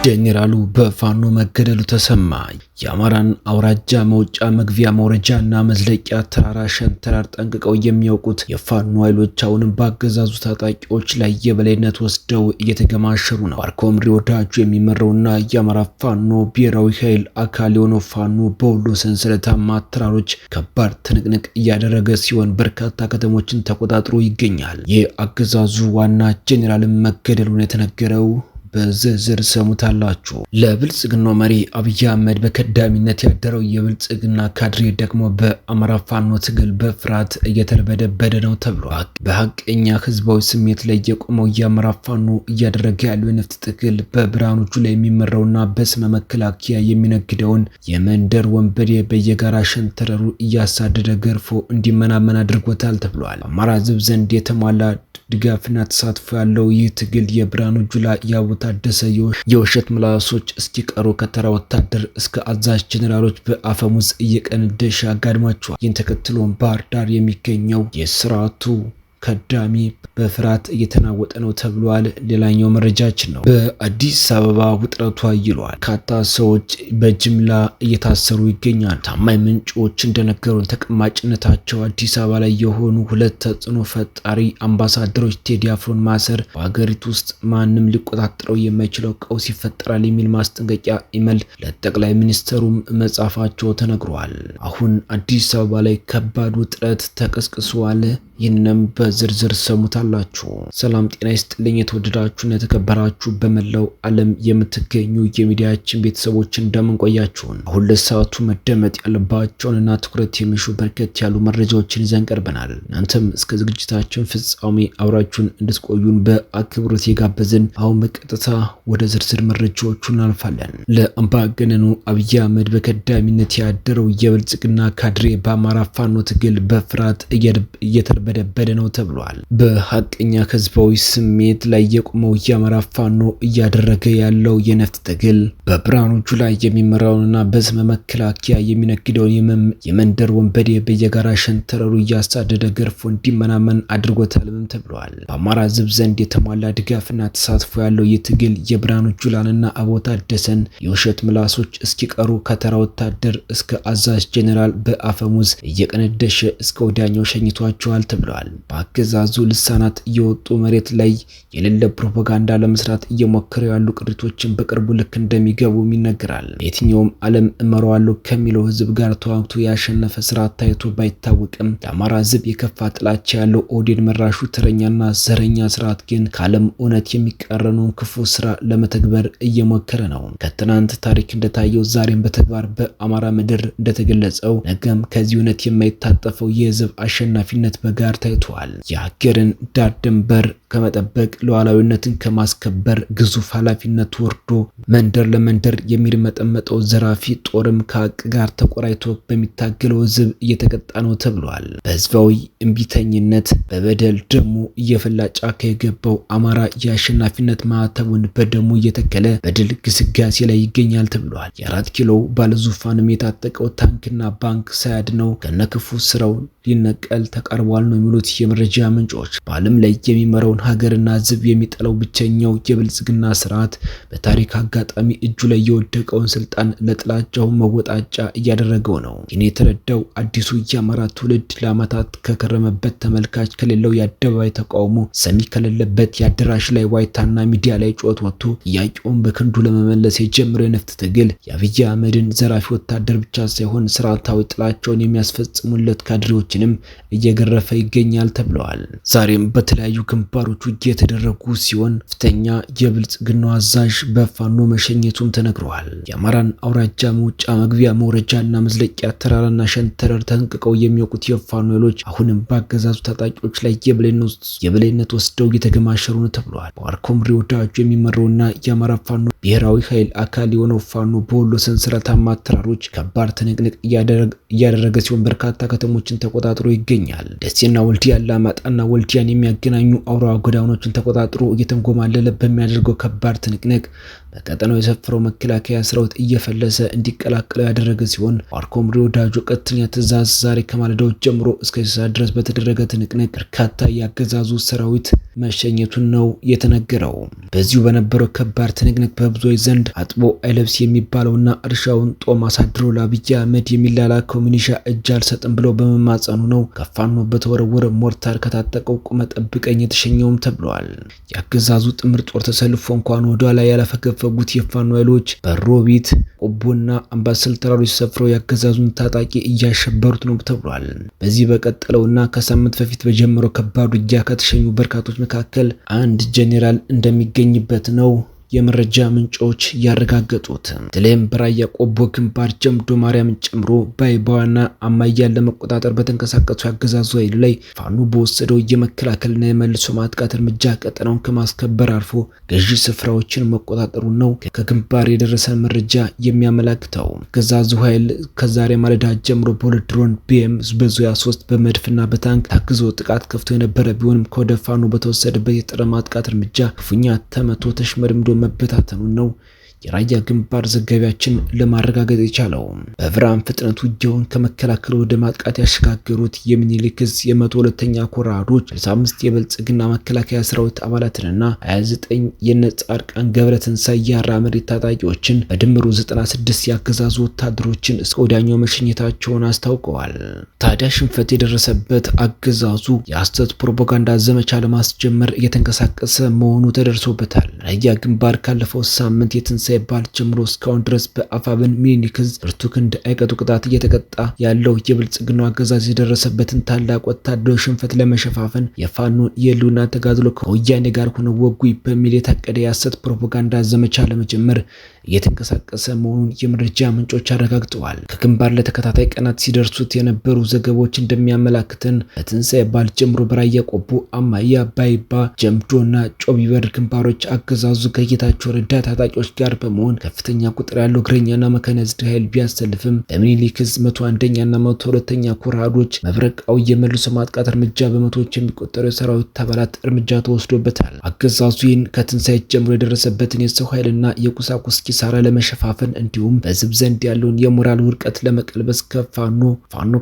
ጄኔራሉ በፋኖ መገደሉ ተሰማ። የአማራን አውራጃ መውጫ መግቢያ መውረጃና መዝለቂያ ተራራ ሸንተረር ጠንቅቀው የሚያውቁት የፋኖ ኃይሎች አሁንም በአገዛዙ ታጣቂዎች ላይ የበላይነት ወስደው እየተገማሸሩ ነው። ባርኮምሪ ወዳጁ የሚመራውና የአማራ ፋኖ ብሔራዊ ኃይል አካል የሆነው ፋኖ በወሎ ሰንሰለታማ ተራሮች ከባድ ትንቅንቅ እያደረገ ሲሆን በርካታ ከተሞችን ተቆጣጥሮ ይገኛል። የአገዛዙ ዋና ጄኔራል መገደሉን የተነገረው በዝርዝር ሰሙታላችሁ። ለብልጽግናው መሪ አብይ አህመድ በቀዳሚነት ያደረው የብልጽግና ካድሬ ደግሞ በአማራ ፋኖ ትግል በፍርሃት እየተርበደበደ ነው ተብሏል። በሀቀኛ ህዝባዊ ስሜት ላይ የቆመው የአማራ ፋኖ እያደረገ ያለው የነፍጥ ትግል በብርሃኑ ጁላ የሚመራውና በስመ መከላከያ የሚነግደውን የመንደር ወንበዴ በየጋራ ሸንተረሩ እያሳደደ ገርፎ እንዲመናመን አድርጎታል ተብሏል። አማራ ህዝብ ዘንድ የተሟላ ድጋፍና ተሳትፎ ያለው ይህ ትግል የብርሃኑ ጁላ ያቡት ታደሰ የውሸት ምላሶች እስኪቀሩ ከተራ ወታደር እስከ አዛዥ ጄኔራሎች በአፈሙዝ እየቀነደሸ አጋድሟቸዋል። ይህን ተከትሎም ባህር ዳር የሚገኘው የስርዓቱ ከዳሚ በፍርሃት እየተናወጠ ነው ተብሏል። ሌላኛው መረጃችን ነው። በአዲስ አበባ ውጥረቱ አይሏል። በርካታ ሰዎች በጅምላ እየታሰሩ ይገኛሉ። ታማኝ ምንጮች እንደነገሩን ተቀማጭነታቸው አዲስ አበባ ላይ የሆኑ ሁለት ተጽዕኖ ፈጣሪ አምባሳደሮች ቴዲ አፍሮን ማሰር በሀገሪቱ ውስጥ ማንም ሊቆጣጠረው የማይችለው ቀውስ ይፈጠራል የሚል ማስጠንቀቂያ ኢሜል ለጠቅላይ ሚኒስትሩም መጻፋቸው ተነግሯል። አሁን አዲስ አበባ ላይ ከባድ ውጥረት ተቀስቅሷል። ይህንም በዝርዝር ሰሙታላችሁ። ሰላም ጤና ይስጥልኝ። የተወደዳችሁና የተከበራችሁ በመላው ዓለም የምትገኙ የሚዲያችን ቤተሰቦች እንደምን ቆያችሁን? አሁን ለሰዓቱ መደመጥ ያለባቸውንና ትኩረት የሚሹ በርከት ያሉ መረጃዎችን ይዘን ቀርበናል። እናንተም እስከ ዝግጅታችን ፍጻሜ አብራችሁን እንድትቆዩን በአክብሮት የጋበዝን። አሁን በቀጥታ ወደ ዝርዝር መረጃዎቹ እናልፋለን። ለአምባገነኑ አብይ አህመድ በቀዳሚነት ያደረው የብልጽግና ካድሬ በአማራ ፋኖ ትግል በፍርሃት እየተርበደበደ ነው ተብሏል። በሀቀኛ ህዝባዊ ስሜት ላይ የቆመው የአማራ ፋኖ እያደረገ ያለው የነፍጥ ትግል በብርሃኑ ጁላ የሚመራውንና በስመ መከላከያ የሚነግደውን የመንደር ወንበዴ በየጋራ ሸንተረሩ እያሳደደ ገርፎ እንዲመናመን አድርጎታልም ተብሏል። በአማራ ህዝብ ዘንድ የተሟላ ድጋፍና ተሳትፎ ያለው የትግል የብርሃኑ ጁላንና አቦ ታደሰን የውሸት ምላሶች እስኪቀሩ ከተራ ወታደር እስከ አዛዥ ጄኔራል በአፈሙዝ እየቀነደሸ እስከ ወዲያኛው ሸኝቷቸዋል ተብሏል። በአገዛዙ ልሳናት እየወጡ መሬት ላይ የሌለ ፕሮፓጋንዳ ለመስራት እየሞከሩ ያሉ ቅሪቶችን በቅርቡ ልክ እንደሚገቡም ይነገራል። የትኛውም ዓለም እመራዋለሁ ከሚለው ህዝብ ጋር ተዋግቶ ያሸነፈ ስርዓት ታይቶ ባይታወቅም ለአማራ ህዝብ የከፋ ጥላቻ ያለው ኦህዴድ መራሹ ተረኛና ዘረኛ ስርዓት ግን ከዓለም እውነት የሚቃረነውን ክፉ ስራ ለመተግበር እየሞከረ ነው። ከትናንት ታሪክ እንደታየው ዛሬም በተግባር በአማራ ምድር እንደተገለጸው ነገም ከዚህ እውነት የማይታጠፈው የህዝብ አሸናፊነት በጋር ታይቷል። የሀገርን ዳር ድንበር ከመጠበቅ ሉዓላዊነትን ከማስከበር ግዙፍ ኃላፊነት ወርዶ መንደር ለመንደር የሚርመጠመጠው ዘራፊ ጦርም ከሀቅ ጋር ተቆራይቶ በሚታገለው ህዝብ እየተቀጣ ነው ተብሏል። በህዝባዊ እምቢተኝነት በበደል ደሙ እየፈላ ጫካ የገባው አማራ የአሸናፊነት ማዕተቡን በደሙ እየተከለ በድል ግስጋሴ ላይ ይገኛል ተብሏል። የአራት ኪሎ ባለዙፋንም የታጠቀው ታንክና ባንክ ሳያድነው ከነክፉ ስራው ሊነቀል ተቃርቧል ነው የሚሉት የመረጃ ምንጮች። በዓለም ላይ የሚመራውን ሀገርና ህዝብ የሚጠላው ብቸኛው የብልጽግና ስርዓት በታሪክ አጋጣሚ እጁ ላይ የወደቀውን ስልጣን ለጥላቻው መወጣጫ እያደረገው ነው። ይህን የተረዳው አዲሱ የአማራ ትውልድ ለዓመታት ከከረመበት ተመልካች ከሌለው የአደባባይ ተቃውሞ ሰሚ ከሌለበት የአዳራሽ ላይ ዋይታና ሚዲያ ላይ ጩኸት ወጥቶ ጥያቄውን በክንዱ ለመመለስ የጀመረው የነፍጥ ትግል የአብይ አህመድን ዘራፊ ወታደር ብቻ ሳይሆን ስርዓታዊ ጥላቻውን የሚያስፈጽሙለት ካድሬዎችንም እየገረፈ ይገኛል ተብለዋል። ዛሬም በተለያዩ ግንባሮች ውጊያ የተደረጉ ሲሆን ከፍተኛ የብልጽግናው አዛዥ በፋኖ መሸኘቱም ተነግረዋል። የአማራን አውራጃ መውጫ መግቢያ መውረጃና መዝለቂያ ተራራና ሸንተረር ተንቅቀው የሚያውቁት የፋኖ ኃይሎች አሁንም በአገዛዙ ታጣቂዎች ላይ የበላይነት ወስደው እየተገማሸሩ ነው ተብሏል። በባርኮምሪ ወዳጁ የሚመራውና የአማራ ፋኖ ብሔራዊ ኃይል አካል የሆነው ፋኖ በወሎ ሰንሰለታማ ተራሮች ከባድ ትንቅንቅ እያደረገ ሲሆን በርካታ ከተሞችን ተቆጣጥሮ ይገኛል። ደሴና ወልዲያ፣ አላማጣና ወልዲያን የሚያገናኙ አውራ ጎዳናዎችን ተቆጣጥሮ እየተንጎማለለ በሚያደርገው ከባድ ትንቅንቅ በቀጠናው የሰፈረው መከላከያ ሰራዊት እየፈለሰ እንዲቀላቀለው ያደረገ ሲሆን ዋርኮምሪ ወዳጆ ቀጥተኛ ትዕዛዝ ዛሬ ከማለዳው ጀምሮ እስከ ሰዓት ድረስ በተደረገ ትንቅንቅ በርካታ ያገዛዙ ሰራዊት መሸኘቱን ነው የተነገረው። በዚሁ በነበረው ከባድ ትንቅንቅ በብዙዎች ዘንድ አጥቦ አይለብስ የሚባለውና እርሻውን ጦም አሳድሮ ለአብይ አህመድ የሚላላከው ሚኒሻ እጅ አልሰጥም ብሎ በመማጸኑ ነው ከፋኖ በተወረወረ ሞርታር ከታጠቀው ቁመ ጠብቀኝ የተሸኘውም ተብሏል። ያገዛዙ ጥምር ጦር ተሰልፎ እንኳን ወደ ኋላ ያላፈገፈጉት የፋኖ ኃይሎች በሮቢት ቆቦና አምባሰል ተራሮች ሰፍረው ያገዛዙን ታጣቂ እያሸበሩት ነው ተብሏል። በዚህ በቀጠለውና ከሳምንት በፊት በጀመረው ከባድ ውጊያ ከተሸኙ በርካቶች መካከል አንድ ጄኔራል እንደሚገኝበት ነው የመረጃ ምንጮች ያረጋገጡት። በተለይም በራያ ቆቦ ግንባር ጀምዶ ማርያምን ጨምሮ ባይባዋና አማያን ለመቆጣጠር በተንቀሳቀሱ ያገዛዙ ኃይል ላይ ፋኖ በወሰደው የመከላከልና የመልሶ ማጥቃት እርምጃ ቀጠናውን ከማስከበር አልፎ ገዢ ስፍራዎችን መቆጣጠሩ ነው ከግንባር የደረሰን መረጃ የሚያመላክተው። ያገዛዙ ኃይል ከዛሬ ማለዳ ጀምሮ በሁለት ድሮን ቢኤም በዙያ 3 በመድፍና በታንክ ታግዞ ጥቃት ከፍቶ የነበረ ቢሆንም ከወደ ፋኖ በተወሰደበት የጠረ ማጥቃት እርምጃ ክፉኛ ተመቶ ተሽመድምዶ መበታተኑን ነው የራያ ግንባር ዘጋቢያችን ለማረጋገጥ የቻለው። በብርሃን ፍጥነት ውጊያውን ከመከላከል ወደ ማጥቃት ያሸጋገሩት የሚኒሊክ ዕዝ የ102ኛ ኮር አሃዶች 65 የብልጽግና መከላከያ ሰራዊት አባላትንና 29 የነጻድቃን ገብረትንሳኤ የሐራ መሬት ታጣቂዎችን በድምሩ 96 ያገዛዙ ወታደሮችን እስከ ወዲያኛው መሸኘታቸውን አስታውቀዋል። ታዲያ ሽንፈት የደረሰበት አገዛዙ የሐሰት ፕሮፓጋንዳ ዘመቻ ለማስጀመር እየተንቀሳቀሰ መሆኑ ተደርሶበታል። ራያ ግንባር ካለፈው ሳምንት የትንሳኤ ባል ጀምሮ እስካሁን ድረስ በአፋብን ሚኒሊክ ዕዝ ብርቱ ክንድ አይቀጡ ቅጣት እየተቀጣ ያለው የብልጽግናው አገዛዝ የደረሰበትን ታላቅ ወታደራዊ ሽንፈት ለመሸፋፈን የፋኖን የህልውና ተጋድሎ ከወያኔ ጋር ሆነው ወጉይ በሚል የታቀደ የሐሰት ፕሮፓጋንዳ ዘመቻ ለመጀመር እየተንቀሳቀሰ መሆኑን የመረጃ ምንጮች አረጋግጠዋል። ከግንባር ለተከታታይ ቀናት ሲደርሱት የነበሩ ዘገባዎች እንደሚያመላክተን በትንሳኤ ባል ጀምሮ በራያ ቆቦ፣ አማያ፣ ባይባ፣ ጀምዶና ጮቢበር ግንባሮች አገዛዙ ከጌታቸው ረዳ ታጣቂዎች ጋር በመሆን ከፍተኛ ቁጥር ያለው እግረኛና መካናይዝድ ኃይል ቢያሰልፍም በሚኒሊክ ዕዝ 101ኛና 102ኛ ኮር አሃዶች መብረቃዊ የመልሶ ማጥቃት እርምጃ በመቶዎች የሚቆጠሩ የሰራዊት አባላት እርምጃ ተወስዶበታል። አገዛዙ ይህን ከትንሳኤ ጀምሮ የደረሰበትን የሰው ኃይልና የቁሳቁስ ኪሳራ ለመሸፋፈን እንዲሁም በህዝብ ዘንድ ያለውን የሞራል ውድቀት ለመቀልበስ ፋኖ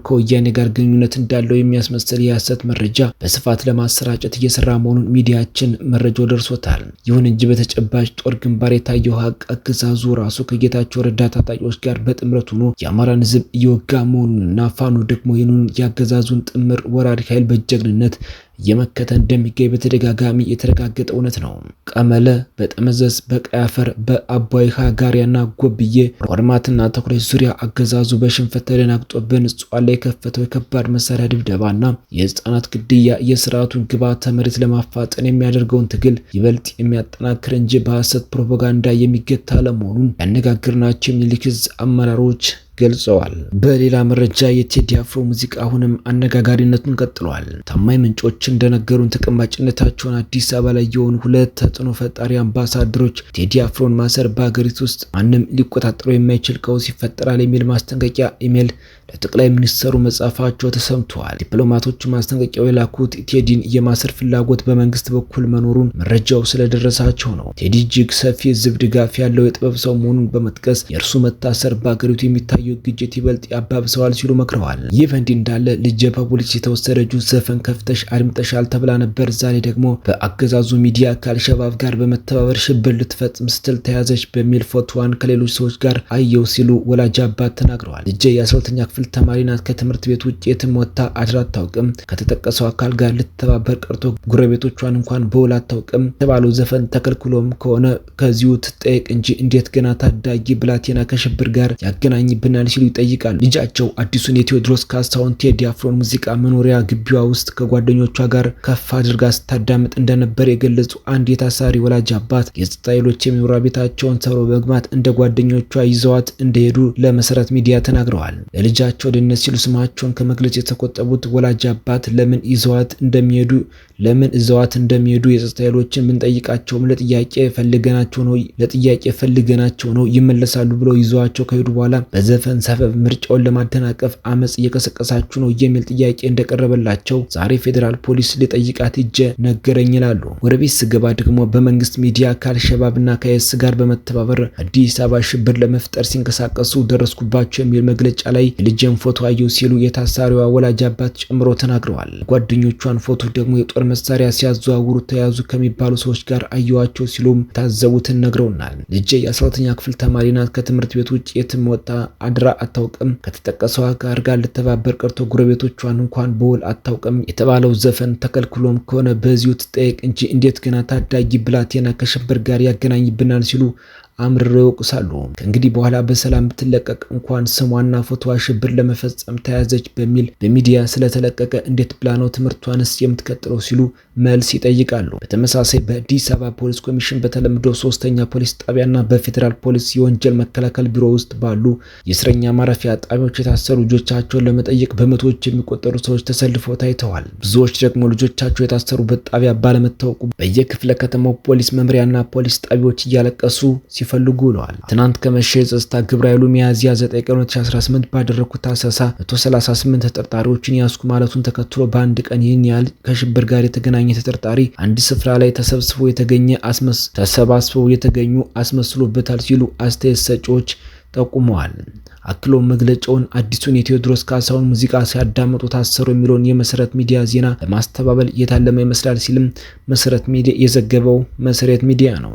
ከወያኔ ጋር ግንኙነት እንዳለው የሚያስመስል የሐሰት መረጃ በስፋት ለማሰራጨት እየሰራ መሆኑን ሚዲያችን መረጃው ደርሶታል። ይሁን እንጂ በተጨባጭ ጦር ግንባር የታየው ሀቅ አገዛዙ ራሱ ከጌታቸው ረዳ ታጣቂዎች ጋር በጥምረት ሆኖ የአማራን ህዝብ እየወጋ መሆኑንና ፋኖ ደግሞ ይህንን ያገዛዙን ጥምር ወራሪ ኃይል በጀግንነት እየመከተ እንደሚገኝ በተደጋጋሚ የተረጋገጠ እውነት ነው። ቀመለ፣ በጠመዘዝ፣ በቀያፈር፣ በአባይ ሃጋሪያና ጎብዬ ወርማትና ተኩለሽ ዙሪያ አገዛዙ በሽንፈት ተደናግጦ በንጹሃን ላይ የከፈተው የከባድ መሳሪያ ድብደባና የህፃናት ግድያ የስርዓቱን ግብዓተ መሬት ለማፋጠን የሚያደርገውን ትግል ይበልጥ የሚያጠናክር እንጂ በሐሰት ፕሮፓጋንዳ የሚገታ አለመሆኑን ያነጋገርናቸው የሚኒሊክ ዕዝ አመራሮች ገልጸዋል። በሌላ መረጃ የቴዲ አፍሮ ሙዚቃ አሁንም አነጋጋሪነቱን ቀጥሏል። ታማኝ ምንጮች እንደነገሩን ተቀማጭነታቸውን አዲስ አበባ ላይ የሆኑ ሁለት ተጽዕኖ ፈጣሪ አምባሳደሮች ቴዲ አፍሮን ማሰር በሀገሪቱ ውስጥ ማንም ሊቆጣጠረው የማይችል ቀውስ ይፈጠራል የሚል ማስጠንቀቂያ ኢሜል ለጠቅላይ ሚኒስትሩ መጻፋቸው ተሰምቷል። ዲፕሎማቶቹ ማስጠንቀቂያው የላኩት ቴዲን የማሰር ፍላጎት በመንግስት በኩል መኖሩን መረጃው ስለደረሳቸው ነው። ቴዲ እጅግ ሰፊ የህዝብ ድጋፍ ያለው የጥበብ ሰው መሆኑን በመጥቀስ የእርሱ መታሰር በሀገሪቱ የሚታየው ግጭት ይበልጥ ያባብሰዋል ሲሉ መክረዋል። ይህ በእንዲህ እንዳለ ልጄ በፖሊስ የተወሰደችው ዘፈን ከፍተሽ አድምጠሻል ተብላ ነበር። ዛሬ ደግሞ በአገዛዙ ሚዲያ ከአልሸባብ ጋር በመተባበር ሽብር ልትፈጽም ስትል ተያዘች በሚል ፎቶዋን ከሌሎች ሰዎች ጋር አየው ሲሉ ወላጅ አባት ተናግረዋል። ልጄ የ12ኛ ክፍል ተማሪ ናት። ከትምህርት ቤት ውጭ የትም ወጥታ አድራ አታውቅም። ከተጠቀሰው አካል ጋር ልትተባበር ቀርቶ ጎረቤቶቿን እንኳን በውል አታውቅም። የተባለው ዘፈን ተከልክሎም ከሆነ ከዚሁ ትጠየቅ እንጂ እንዴት ገና ታዳጊ ብላቴና ከሽብር ጋር ያገናኝብናል ሲሉ ይጠይቃሉ። ልጃቸው አዲሱን የቴዎድሮስ ካሳሁን ቴዲ አፍሮን ሙዚቃ መኖሪያ ግቢዋ ውስጥ ከጓደኞቿ ጋር ከፍ አድርጋ ስታዳምጥ እንደነበር የገለጹ አንድ የታሳሪ ወላጅ አባት የጸጥታ ኃይሎች የመኖሪያ ቤታቸውን ሰብረው በመግባት እንደ ጓደኞቿ ይዘዋት እንደሄዱ ለመሰረት ሚዲያ ተናግረዋል። ለልጃ ለልጃቸው ደህንነት ሲሉ ስማቸውን ከመግለጽ የተቆጠቡት ወላጅ አባት ለምን ይዘዋት እንደሚሄዱ የጸጥታ ኃይሎችን ብንጠይቃቸውም ለጥያቄ ፈልገናቸው ነው ይመለሳሉ ብለው ይዘዋቸው ከሄዱ በኋላ በዘፈን ሰበብ ምርጫውን ለማደናቀፍ አመጽ እየቀሰቀሳችሁ ነው የሚል ጥያቄ እንደቀረበላቸው ዛሬ ፌዴራል ፖሊስ ሊጠይቃት እጀ ነገረኝ ይላሉ። ወደ ቤት ስገባ ደግሞ በመንግስት ሚዲያ ከአልሸባብና ከአይኤስ ጋር በመተባበር አዲስ አበባ ሽብር ለመፍጠር ሲንቀሳቀሱ ደረስኩባቸው የሚል መግለጫ ላይ የልጄን ፎቶ አየሁ ሲሉ የታሳሪዋ ወላጅ አባት ጨምሮ ተናግረዋል። ጓደኞቿን ፎቶ ደግሞ የጦር መሳሪያ ሲያዘዋውሩ ተያዙ ከሚባሉ ሰዎች ጋር አየዋቸው ሲሉም ታዘቡትን ነግረውናል። ልጄ የ12ኛ ክፍል ተማሪ ናት። ከትምህርት ቤት ውጭ የትም ወጣ አድራ አታውቅም። ከተጠቀሰው ጋር ልተባበር ቀርቶ ጎረቤቶቿን እንኳን በውል አታውቅም። የተባለው ዘፈን ተከልክሎም ከሆነ በዚሁ ትጠየቅ እንጂ እንዴት ገና ታዳጊ ብላቴና ከሽብር ጋር ያገናኝብናል ሲሉ አምርረው ይወቅሳሉ። ከእንግዲህ በኋላ በሰላም ብትለቀቅ እንኳን ስሟና ፎቶዋ ሽብር ለመፈጸም ተያዘች በሚል በሚዲያ ስለተለቀቀ እንዴት ብላ ነው ትምህርቷንስ የምትቀጥለው ሲሉ መልስ ይጠይቃሉ። በተመሳሳይ በአዲስ አበባ ፖሊስ ኮሚሽን በተለምዶ 3ኛ ፖሊስ ጣቢያና በፌዴራል ፖሊስ የወንጀል መከላከል ቢሮ ውስጥ ባሉ የእስረኛ ማረፊያ ጣቢያዎች የታሰሩ ልጆቻቸውን ለመጠየቅ በመቶዎች የሚቆጠሩ ሰዎች ተሰልፈው ታይተዋል። ብዙዎች ደግሞ ልጆቻቸው የታሰሩበት ጣቢያ ባለመታወቁ በየክፍለ ከተማው ፖሊስ መምሪያና ፖሊስ ጣቢያዎች እያለቀሱ ሲፈልጉ ውለዋል። ትናንት ከመሸ የጸጥታ ግብረ ኃይሉ ሚያዝያ 9 ቀን 2018 ባደረጉት አሰሳ 138 ተጠርጣሪዎችን ያስኩ ማለቱን ተከትሎ በአንድ ቀን ይህን ያህል ከሽብር ጋር የተገናኘ ተጠርጣሪ አንድ ስፍራ ላይ ተሰባስበው የተገኙ አስመስሎበታል ሲሉ አስተያየት ሰጪዎች ጠቁመዋል። አክሎም መግለጫውን አዲሱን የቴዎድሮስ ካሳሁን ሙዚቃ ሲያዳምጡ ታሰሩ የሚለውን የመሰረት ሚዲያ ዜና ለማስተባበል የታለመ ይመስላል ሲልም መሰረት ሚዲያ የዘገበው መሰረት ሚዲያ ነው።